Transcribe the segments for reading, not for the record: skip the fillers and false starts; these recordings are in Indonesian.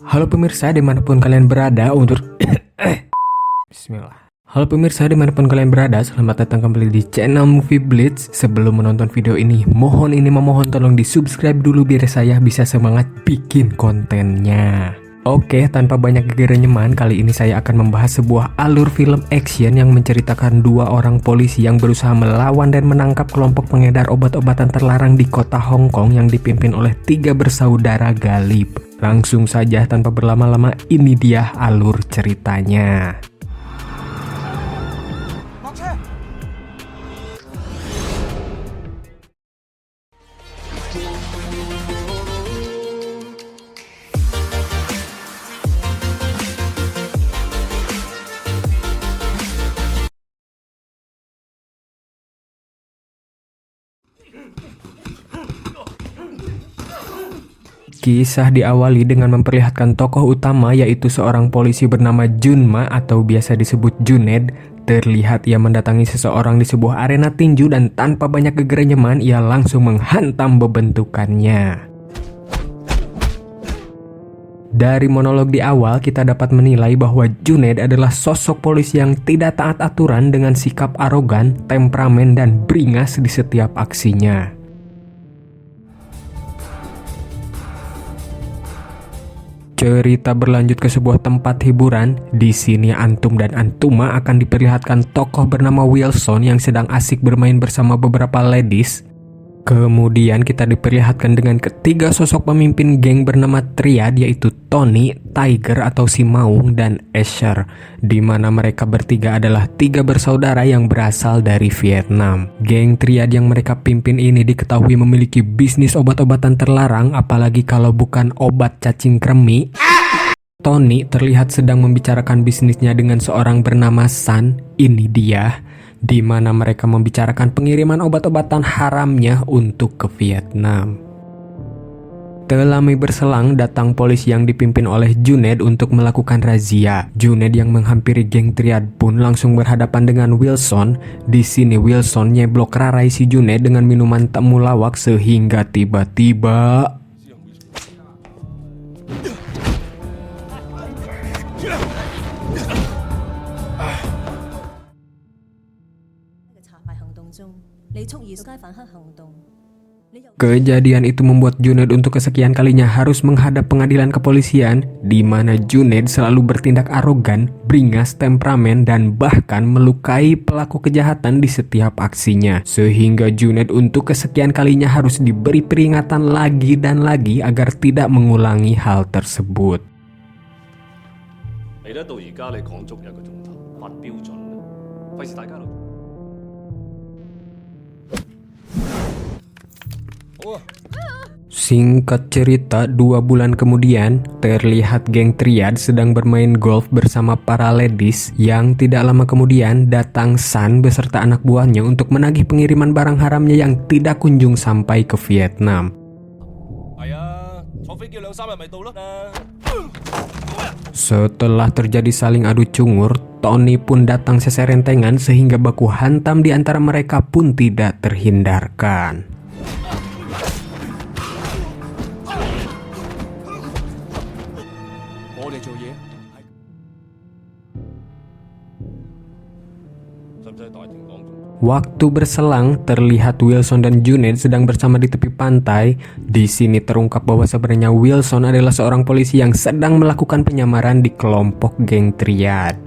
Halo pemirsa dimanapun kalian berada untuk Bismillah. Halo pemirsa dimanapun kalian berada, selamat datang kembali di channel Movie Blitz. Sebelum menonton video ini, memohon tolong di subscribe dulu biar saya bisa semangat bikin kontennya. Oke, tanpa banyak gegerenyeman, kali ini saya akan membahas sebuah alur film action yang menceritakan dua orang polisi yang berusaha melawan dan menangkap kelompok pengedar obat-obatan terlarang di kota Hong Kong yang dipimpin oleh tiga bersaudara Galib. Langsung saja tanpa berlama-lama, ini dia alur ceritanya. Kisah diawali dengan memperlihatkan tokoh utama yaitu seorang polisi bernama Junma atau biasa disebut Junaid. Terlihat ia mendatangi seseorang di sebuah arena tinju dan tanpa banyak gegerenyeman ia langsung menghantam bebentukannya. Dari monolog di awal kita dapat menilai bahwa Junaid adalah sosok polisi yang tidak taat aturan dengan sikap arogan, temperamen dan beringas di setiap aksinya. Cerita berlanjut ke sebuah tempat hiburan. Di sini Antum dan Antuma akan diperlihatkan tokoh bernama Wilson yang sedang asik bermain bersama beberapa ladies. Kemudian kita diperlihatkan dengan ketiga sosok pemimpin geng bernama Triad yaitu Tony, Tiger atau si Maung, dan Asher, di mana mereka bertiga adalah tiga bersaudara yang berasal dari Vietnam. Geng Triad yang mereka pimpin ini diketahui memiliki bisnis obat-obatan terlarang, apalagi kalau bukan obat cacing kremi. Tony terlihat sedang membicarakan bisnisnya dengan seorang bernama San, ini dia, di mana mereka membicarakan pengiriman obat-obatan haramnya untuk ke Vietnam. Telami berselang, datang polisi yang dipimpin oleh Junaid untuk melakukan razia. Junaid yang menghampiri geng Triad pun langsung berhadapan dengan Wilson. Di sini Wilson nyeblok rarai si Junaid dengan minuman temu lawak sehingga tiba-tiba kejadian itu membuat Junaid untuk kesekian kalinya harus menghadap pengadilan kepolisian, di mana Junaid selalu bertindak arogan, beringas, temperamen, dan bahkan melukai pelaku kejahatan di setiap aksinya. Sehingga Junaid untuk kesekian kalinya harus diberi peringatan lagi dan lagi agar tidak mengulangi hal tersebut. Singkat cerita, 2 bulan kemudian, terlihat geng Triad sedang bermain golf bersama para ladies. Yang tidak lama kemudian, datang San beserta anak buahnya untuk menagih pengiriman barang haramnya yang tidak kunjung sampai ke Vietnam. Setelah terjadi saling adu cungur, Tony pun datang seserentengan sehingga baku hantam di antara mereka pun tidak terhindarkan. Waktu berselang, terlihat Wilson dan Junaid sedang bersama di tepi pantai. Di sini terungkap bahwa sebenarnya Wilson adalah seorang polisi yang sedang melakukan penyamaran di kelompok geng Triad.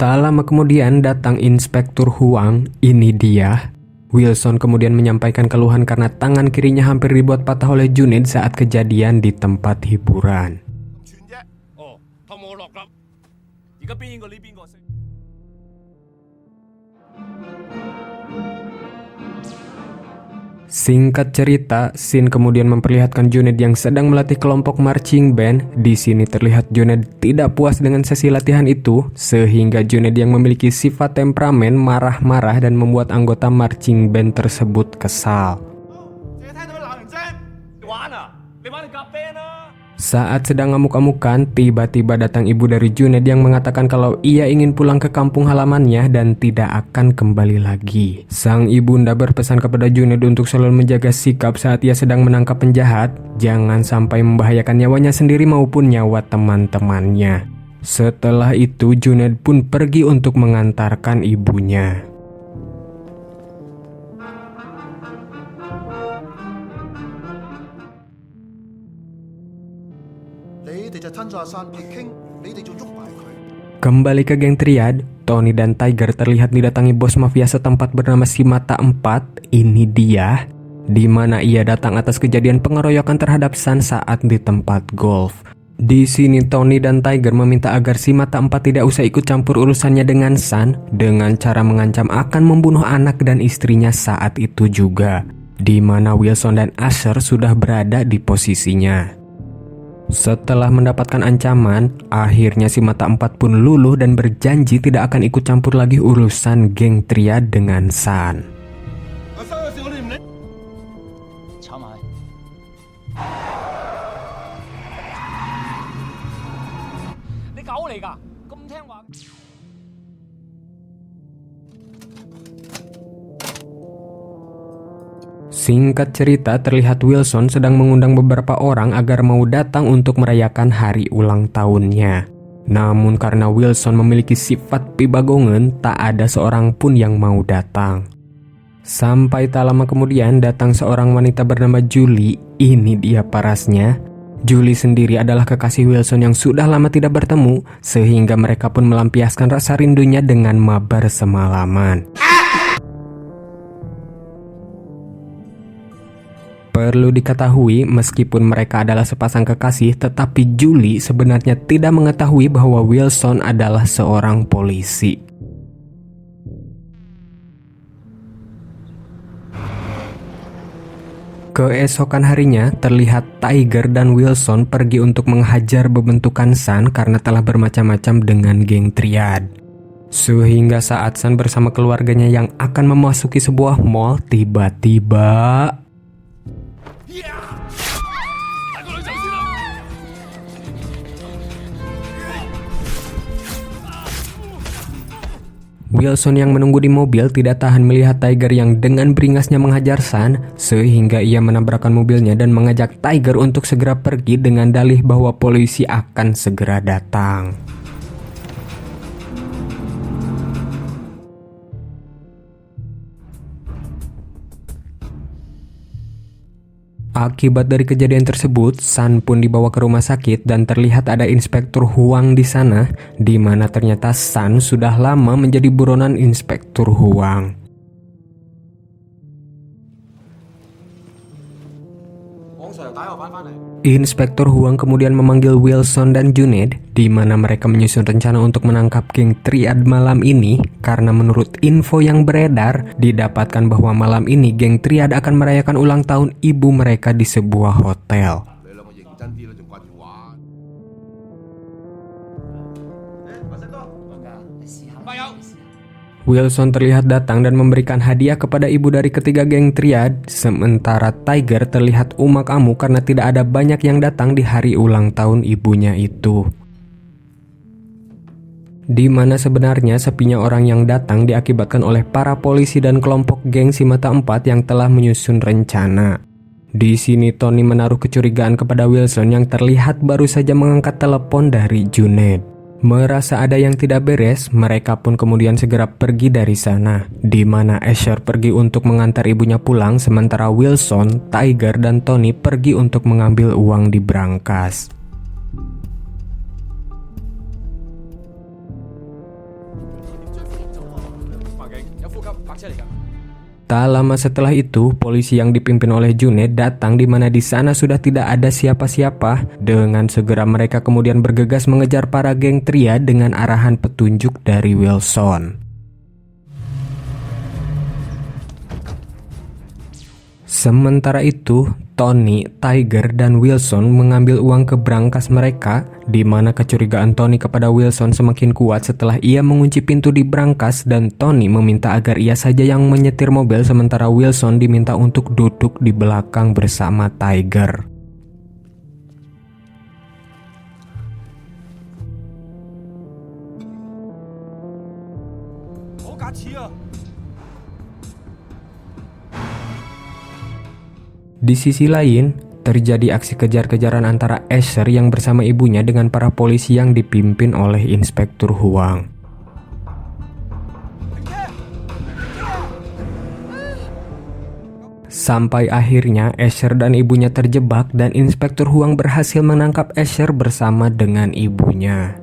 Tak lama kemudian datang Inspektur Huang, ini dia. Wilson kemudian menyampaikan keluhan karena tangan kirinya hampir dibuat patah oleh Junaid saat kejadian di tempat hiburan. Singkat cerita, scene kemudian memperlihatkan Junaid yang sedang melatih kelompok marching band. Di sini terlihat Junaid tidak puas dengan sesi latihan itu, sehingga Junaid yang memiliki sifat temperamen marah-marah dan membuat anggota marching band tersebut kesal. Saat sedang ngamuk-ngamukan, tiba-tiba datang ibu dari Junaid yang mengatakan kalau ia ingin pulang ke kampung halamannya dan tidak akan kembali lagi. Sang ibunda berpesan kepada Junaid untuk selalu menjaga sikap saat ia sedang menangkap penjahat, jangan sampai membahayakan nyawanya sendiri maupun nyawa teman-temannya. Setelah itu, Junaid pun pergi untuk mengantarkan ibunya. Kembali ke geng Triad, Tony dan Tiger terlihat didatangi bos mafia setempat bernama si Mata Empat. Ini dia, di mana ia datang atas kejadian pengeroyokan terhadap Sun saat di tempat golf. Di sini Tony dan Tiger meminta agar si Mata Empat tidak usah ikut campur urusannya dengan Sun dengan cara mengancam akan membunuh anak dan istrinya saat itu juga, di mana Wilson dan Asher sudah berada di posisinya. Setelah mendapatkan ancaman, akhirnya si Mata Empat pun luluh dan berjanji tidak akan ikut campur lagi urusan geng Triad dengan Sun. Singkat cerita, terlihat Wilson sedang mengundang beberapa orang agar mau datang untuk merayakan hari ulang tahunnya. Namun karena Wilson memiliki sifat pibagongen, tak ada seorang pun yang mau datang. Sampai tak lama kemudian datang seorang wanita bernama Julie. Ini dia parasnya. Julie sendiri adalah kekasih Wilson yang sudah lama tidak bertemu, sehingga mereka pun melampiaskan rasa rindunya dengan mabar semalaman. Perlu diketahui, meskipun mereka adalah sepasang kekasih, tetapi Julie sebenarnya tidak mengetahui bahwa Wilson adalah seorang polisi. Keesokan harinya, terlihat Tiger dan Wilson pergi untuk menghajar pembentukan Sun karena telah bermacam-macam dengan geng Triad. Sehingga saat Sun bersama keluarganya yang akan memasuki sebuah mall, tiba-tiba Wilson yang menunggu di mobil tidak tahan melihat Tiger yang dengan beringasnya menghajar Sun, sehingga ia menabrakkan mobilnya dan mengajak Tiger untuk segera pergi dengan dalih bahwa polisi akan segera datang. Akibat dari kejadian tersebut, Sun pun dibawa ke rumah sakit dan terlihat ada Inspektur Huang di sana, di mana ternyata Sun sudah lama menjadi buronan Inspektur Huang. Inspektur Huang kemudian memanggil Wilson dan Junaid, di mana mereka menyusun rencana untuk menangkap geng Triad malam ini karena menurut info yang beredar didapatkan bahwa malam ini geng Triad akan merayakan ulang tahun ibu mereka di sebuah hotel. Wilson terlihat datang dan memberikan hadiah kepada ibu dari ketiga geng Triad, sementara Tiger terlihat umak-amuk karena tidak ada banyak yang datang di hari ulang tahun ibunya itu. Di mana sebenarnya sepinya orang yang datang diakibatkan oleh para polisi dan kelompok geng si Mata Empat yang telah menyusun rencana. Di sini Tony menaruh kecurigaan kepada Wilson yang terlihat baru saja mengangkat telepon dari Junaid. Merasa ada yang tidak beres, mereka pun kemudian segera pergi dari sana, di mana Asher pergi untuk mengantar ibunya pulang, sementara Wilson, Tiger, dan Tony pergi untuk mengambil uang di brankas. Tak lama setelah itu, polisi yang dipimpin oleh Junaid datang di mana di sana sudah tidak ada siapa-siapa. Dengan segera mereka kemudian bergegas mengejar para geng Triad dengan arahan petunjuk dari Wilson. Sementara itu, Tony, Tiger, dan Wilson mengambil uang ke brankas mereka, di mana kecurigaan Tony kepada Wilson semakin kuat setelah ia mengunci pintu di brankas dan Tony meminta agar ia saja yang menyetir mobil sementara Wilson diminta untuk duduk di belakang bersama Tiger. Di sisi lain, terjadi aksi kejar-kejaran antara Asher yang bersama ibunya dengan para polisi yang dipimpin oleh Inspektur Huang. Sampai akhirnya Asher dan ibunya terjebak dan Inspektur Huang berhasil menangkap Asher bersama dengan ibunya.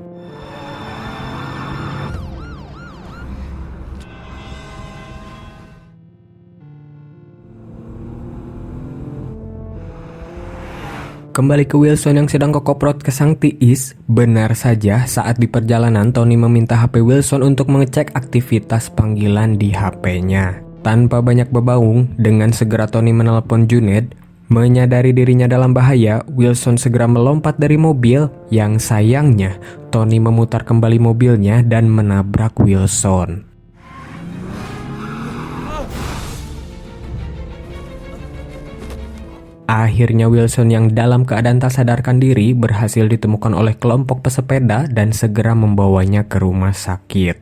Kembali ke Wilson yang sedang kekoprot ke sang tiis. Benar saja, saat di perjalanan Tony meminta HP Wilson untuk mengecek aktivitas panggilan di HP-nya. Tanpa banyak bebaung, dengan segera Tony menelpon Junaid. Menyadari dirinya dalam bahaya, Wilson segera melompat dari mobil. Yang sayangnya, Tony memutar kembali mobilnya dan menabrak Wilson. Akhirnya Wilson yang dalam keadaan tak sadarkan diri berhasil ditemukan oleh kelompok pesepeda dan segera membawanya ke rumah sakit.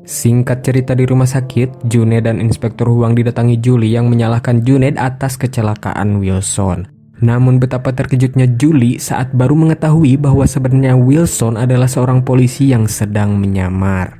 Singkat cerita, di rumah sakit, Junaid dan Inspektur Huang didatangi Julie yang menyalahkan Junaid atas kecelakaan Wilson. Namun betapa terkejutnya Julie saat baru mengetahui bahwa sebenarnya Wilson adalah seorang polisi yang sedang menyamar.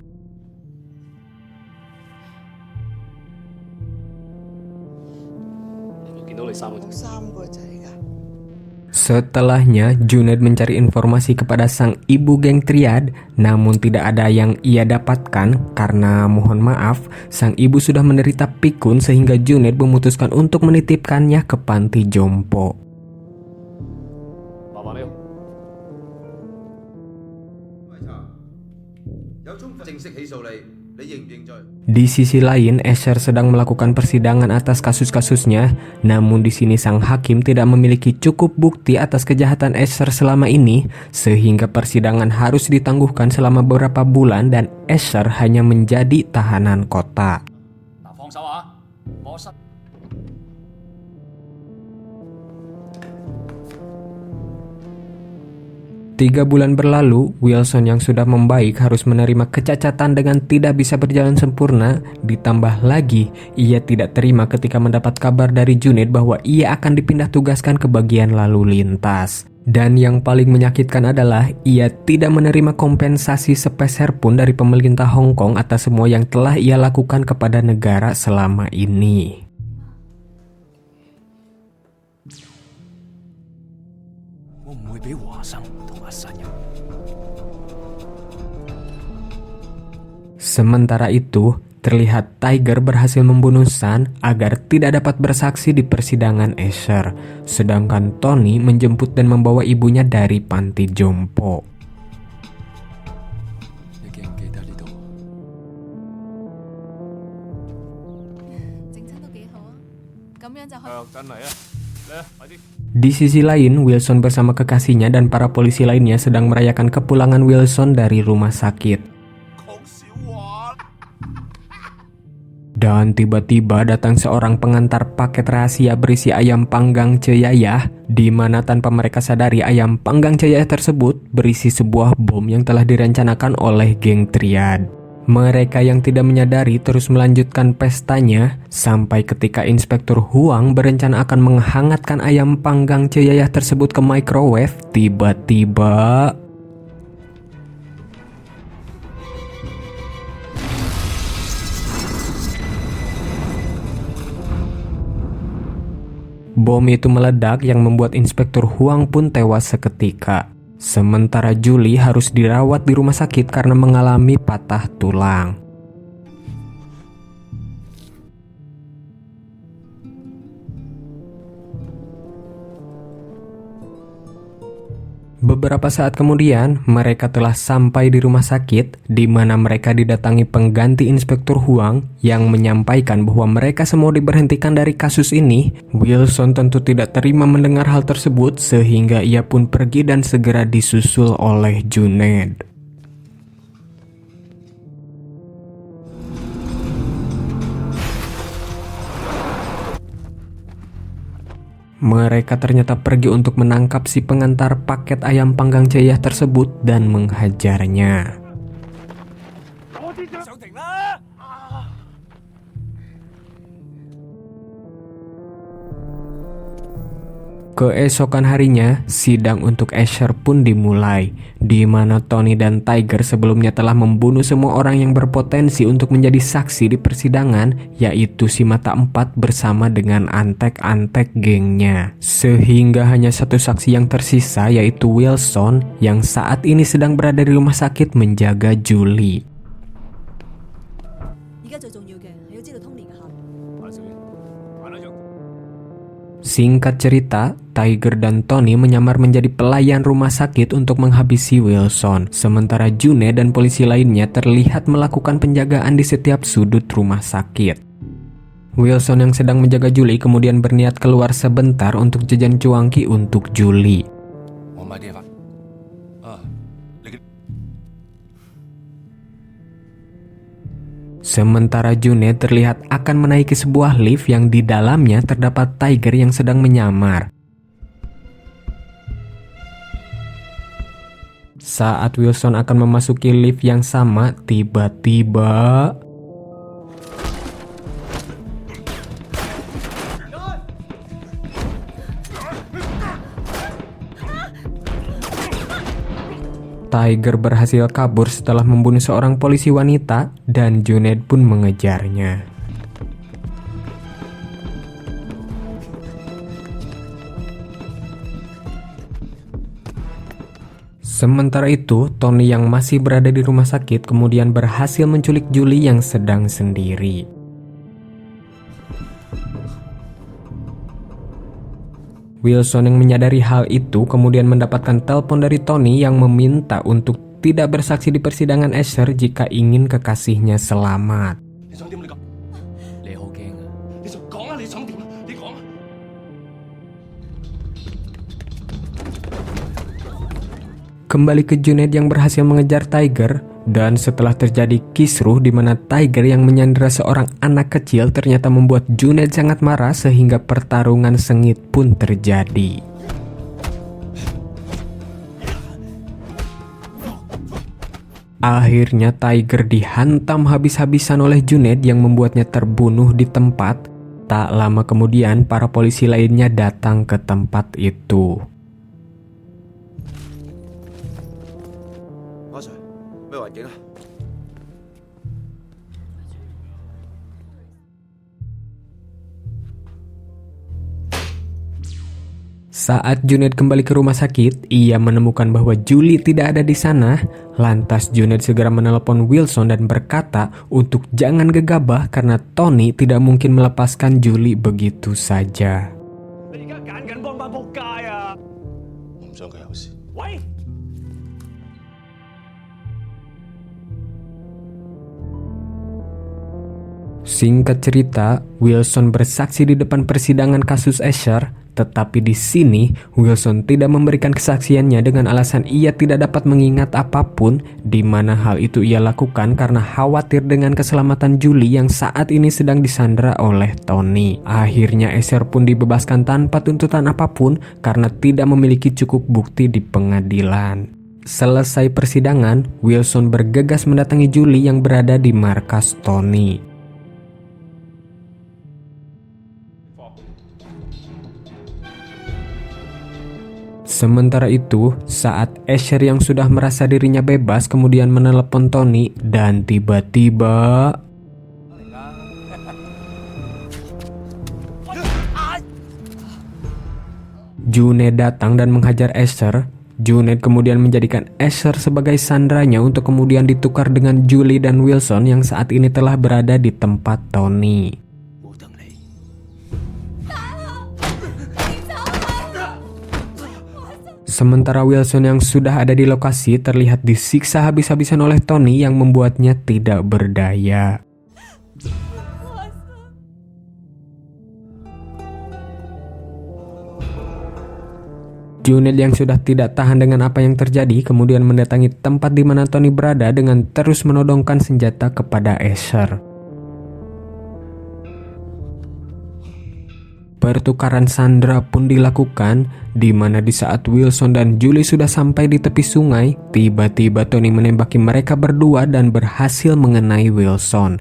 Setelahnya, Junaid mencari informasi kepada sang ibu geng triad, namun tidak ada yang ia dapatkan karena mohon maaf, sang ibu sudah menderita pikun sehingga Junaid memutuskan untuk menitipkannya ke panti jompo. Di sisi lain, Asher sedang melakukan persidangan atas kasus-kasusnya. Namun di sini sang hakim tidak memiliki cukup bukti atas kejahatan Asher selama ini, sehingga persidangan harus ditangguhkan selama beberapa bulan dan Asher hanya menjadi tahanan kota. 3 bulan berlalu, Wilson yang sudah membaik harus menerima kecacatan dengan tidak bisa berjalan sempurna. Ditambah lagi, ia tidak terima ketika mendapat kabar dari Junaid bahwa ia akan dipindah tugaskan ke bagian lalu lintas. Dan yang paling menyakitkan adalah ia tidak menerima kompensasi sepeser pun dari pemerintah Hong Kong atas semua yang telah ia lakukan kepada negara selama ini. Sementara itu, terlihat Tiger berhasil membunuh Sun agar tidak dapat bersaksi di persidangan Asher, sedangkan Tony menjemput dan membawa ibunya dari panti jompo. Di sisi lain, Wilson bersama kekasihnya dan para polisi lainnya sedang merayakan kepulangan Wilson dari rumah sakit. Dan tiba-tiba datang seorang pengantar paket rahasia berisi ayam panggang Ceyayah, di mana tanpa mereka sadari ayam panggang Ceyayah tersebut berisi sebuah bom yang telah direncanakan oleh geng triad. Mereka yang tidak menyadari terus melanjutkan pestanya sampai ketika Inspektur Huang berencana akan menghangatkan ayam panggang Ceyayah tersebut ke microwave, tiba-tiba bom itu meledak yang membuat Inspektur Huang pun tewas seketika. Sementara Julie harus dirawat di rumah sakit karena mengalami patah tulang. Beberapa saat kemudian, mereka telah sampai di rumah sakit, di mana mereka didatangi pengganti Inspektur Huang yang menyampaikan bahwa mereka semua diberhentikan dari kasus ini. Wilson tentu tidak terima mendengar hal tersebut, sehingga ia pun pergi dan segera disusul oleh Junaid. Mereka ternyata pergi untuk menangkap si pengantar paket ayam panggang cehiah tersebut dan menghajarnya. Keesokan harinya, sidang untuk Asher pun dimulai, di mana Tony dan Tiger sebelumnya telah membunuh semua orang yang berpotensi untuk menjadi saksi di persidangan, yaitu si Mata Empat bersama dengan antek-antek gengnya. Sehingga hanya satu saksi yang tersisa, yaitu Wilson, yang saat ini sedang berada di rumah sakit menjaga Julie. Singkat cerita, Tiger dan Tony menyamar menjadi pelayan rumah sakit untuk menghabisi Wilson. Sementara June dan polisi lainnya terlihat melakukan penjagaan di setiap sudut rumah sakit. Wilson yang sedang menjaga Julie kemudian berniat keluar sebentar untuk jajan cuanki untuk Julie. Sementara June terlihat akan menaiki sebuah lift yang di dalamnya terdapat Tiger yang sedang menyamar. Saat Wilson akan memasuki lift yang sama, tiba-tiba Tiger berhasil kabur setelah membunuh seorang polisi wanita dan Junaid pun mengejarnya. Sementara itu, Tony yang masih berada di rumah sakit kemudian berhasil menculik Julie yang sedang sendiri. Wilson yang menyadari hal itu kemudian mendapatkan telepon dari Tony yang meminta untuk tidak bersaksi di persidangan Asher jika ingin kekasihnya selamat. Kembali ke Junaid yang berhasil mengejar Tiger, dan setelah terjadi kisruh di mana Tiger yang menyandera seorang anak kecil ternyata membuat Junaid sangat marah sehingga pertarungan sengit pun terjadi. Akhirnya Tiger dihantam habis-habisan oleh Junaid yang membuatnya terbunuh di tempat. Tak lama kemudian para polisi lainnya datang ke tempat itu. Saat Junaid kembali ke rumah sakit, ia menemukan bahwa Julie tidak ada di sana. Lantas Junaid segera menelepon Wilson dan berkata untuk jangan gegabah karena Tony tidak mungkin melepaskan Julie begitu saja. Singkat cerita, Wilson bersaksi di depan persidangan kasus Asher, tetapi di sini Wilson tidak memberikan kesaksiannya dengan alasan ia tidak dapat mengingat apapun, di mana hal itu ia lakukan karena khawatir dengan keselamatan Julie yang saat ini sedang disandra oleh Tony. Akhirnya Asher pun dibebaskan tanpa tuntutan apapun karena tidak memiliki cukup bukti di pengadilan. Selesai persidangan, Wilson bergegas mendatangi Julie yang berada di markas Tony. Sementara itu, saat Asher yang sudah merasa dirinya bebas kemudian menelepon Tony dan tiba-tiba Junaid datang dan menghajar Asher. Junaid kemudian menjadikan Asher sebagai sandranya untuk kemudian ditukar dengan Julie dan Wilson yang saat ini telah berada di tempat Tony. Sementara Wilson yang sudah ada di lokasi terlihat disiksa habis-habisan oleh Tony yang membuatnya tidak berdaya. Junaid yang sudah tidak tahan dengan apa yang terjadi kemudian mendatangi tempat di mana Tony berada dengan terus menodongkan senjata kepada Asher. Pertukaran sandera pun dilakukan, di mana di saat Wilson dan Julie sudah sampai di tepi sungai, tiba-tiba Tony menembaki mereka berdua dan berhasil mengenai Wilson.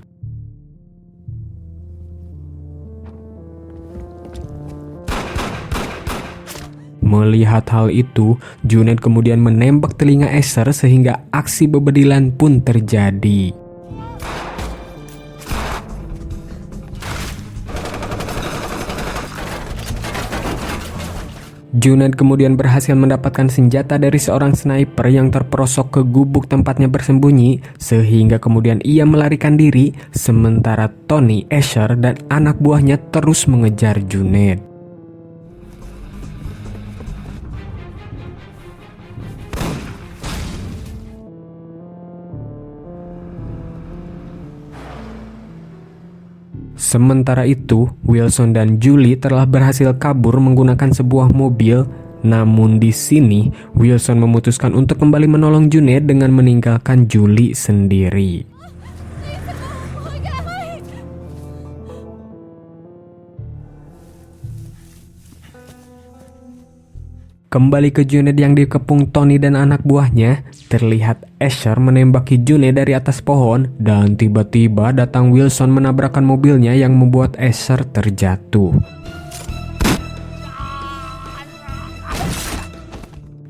Melihat hal itu, Junaid kemudian menembak telinga Asher sehingga aksi bebedilan pun terjadi. Junaid kemudian berhasil mendapatkan senjata dari seorang sniper yang terperosok ke gubuk tempatnya bersembunyi, sehingga kemudian ia melarikan diri, sementara Tony, Asher, dan anak buahnya terus mengejar Junaid. Sementara itu, Wilson dan Julie telah berhasil kabur menggunakan sebuah mobil. Namun di sini, Wilson memutuskan untuk kembali menolong Junaid dengan meninggalkan Julie sendiri. Kembali ke Junaid yang dikepung Tony dan anak buahnya, terlihat Asher menembaki Junaid dari atas pohon dan tiba-tiba datang Wilson menabrakkan mobilnya yang membuat Asher terjatuh.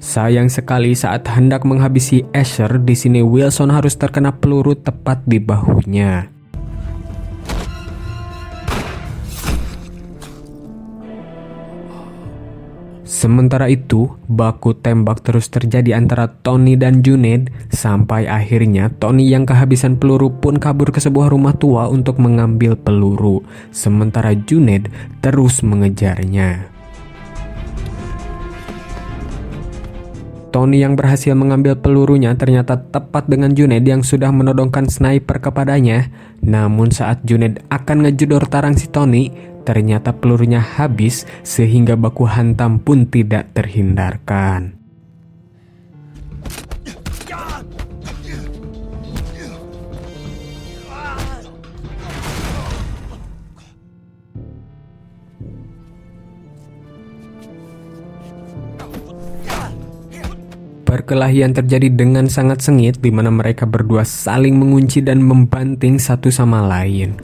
Sayang sekali saat hendak menghabisi Asher, di sini Wilson harus terkena peluru tepat di bahunya. Sementara itu, baku tembak terus terjadi antara Tony dan Junaid, sampai akhirnya Tony yang kehabisan peluru pun kabur ke sebuah rumah tua untuk mengambil peluru, sementara Junaid terus mengejarnya. Tony yang berhasil mengambil pelurunya ternyata tepat dengan Junaid yang sudah menodongkan sniper kepadanya. Namun saat Junaid akan ngejedor tarang si Tony, ternyata pelurunya habis sehingga baku hantam pun tidak terhindarkan. Perkelahian terjadi dengan sangat sengit di mana mereka berdua saling mengunci dan membanting satu sama lain.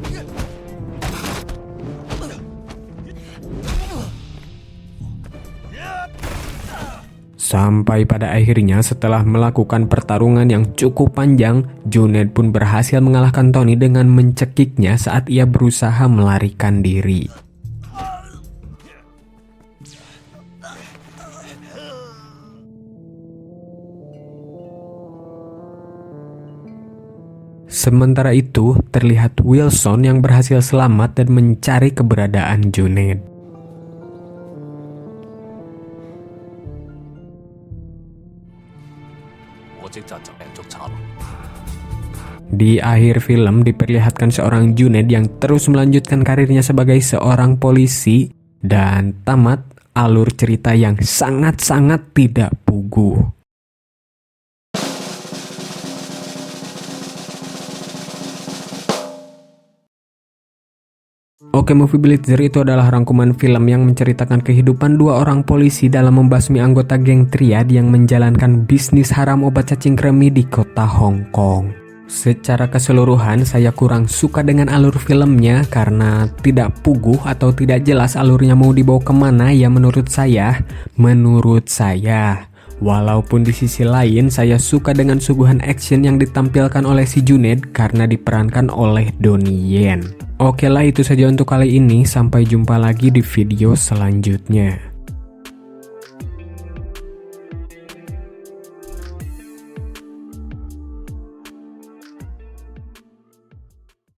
Sampai pada akhirnya setelah melakukan pertarungan yang cukup panjang, Junaid pun berhasil mengalahkan Tony dengan mencekiknya saat ia berusaha melarikan diri. Sementara itu, terlihat Wilson yang berhasil selamat dan mencari keberadaan Junaid. Di akhir film diperlihatkan seorang Junaid yang terus melanjutkan karirnya sebagai seorang polisi dan tamat alur cerita yang sangat-sangat tidak puguh. Oke, Movie Blitzer itu adalah rangkuman film yang menceritakan kehidupan dua orang polisi dalam membasmi anggota geng triad yang menjalankan bisnis haram obat cacing kremi di kota Hong Kong. Secara keseluruhan saya kurang suka dengan alur filmnya karena tidak puguh atau tidak jelas alurnya mau dibawa kemana ya menurut saya. Walaupun di sisi lain saya suka dengan suguhan action yang ditampilkan oleh si Junaid karena diperankan oleh Donnie Yen. Oke lah, itu saja untuk kali ini. Sampai jumpa lagi di video selanjutnya.